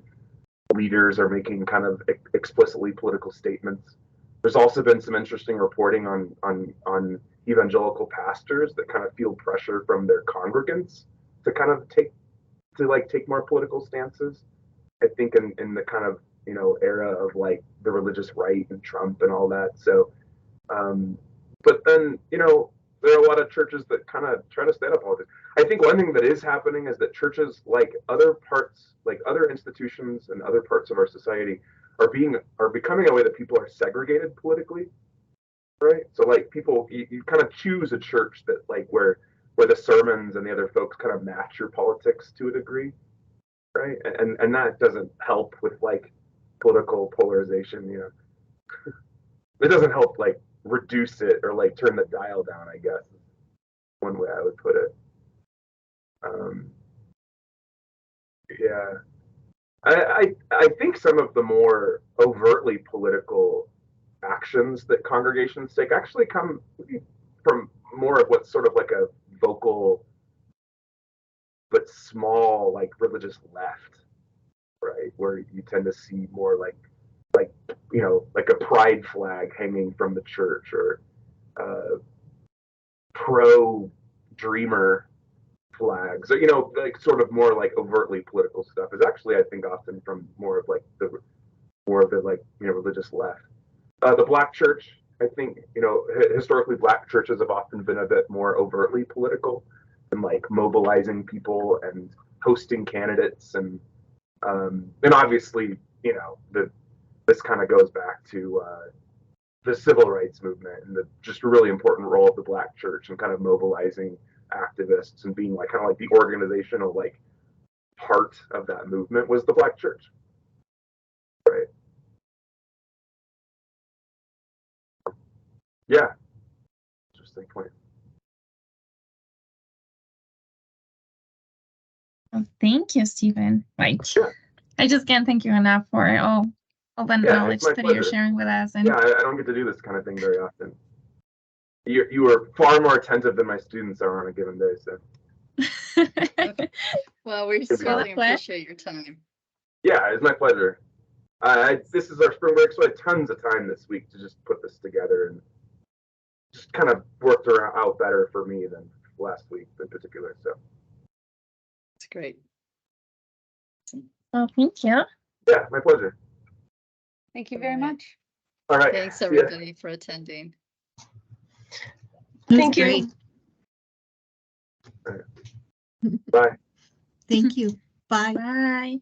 leaders are making kind of explicitly political statements. There's also been some interesting reporting on evangelical pastors that kind of feel pressure from their congregants to kind of take more political stances. I think in the kind of era of like the religious right and Trump and all that. So, but then there are a lot of churches that kind of try to stand up politics. I think one thing that is happening is that churches, like other parts, like other institutions and other parts of our society, are becoming a way that people are segregated politically, right? So like people, you kind of choose a church that like where the sermons and the other folks kind of match your politics to a degree, right? And that doesn't help with like political polarization, It doesn't help like reduce it or like turn the dial down, I guess, is one way I would put it. Yeah. I think some of the more overtly political actions that congregations take actually come from more of what's sort of like a vocal but small like religious left, right? Where you tend to see more like like a pride flag hanging from the church, or pro dreamer flags, or like sort of more like overtly political stuff is actually, I think, often from more of like the like religious left. The black church, I think, historically black churches have often been a bit more overtly political and like mobilizing people and hosting candidates, and obviously this kind of goes back to the civil rights movement and the just really important role of the black church and kind of mobilizing activists and being like kind of like the organizational like part of that movement was the black church, right? Yeah, interesting point. Well, thank you, Stephen. Right. Yeah. I just can't thank you enough for all all the Yeah, knowledge it's my that you're pleasure. sharing with us. And Yeah, I don't get to do this kind of thing very often. You are far more attentive than my students are on a given day, so Well, we Good to certainly know. appreciate your time. yeah, it's my pleasure. This is our spring break, so I had tons of time this week to just put this together and just kind of worked out better for me than last week in particular. So It's great. Oh, thank you. yeah, my pleasure. Thank you very All right. much. All right. Thanks, see ya. everybody, for attending. That's Thank you. great. Bye. Thank you. Bye. Bye.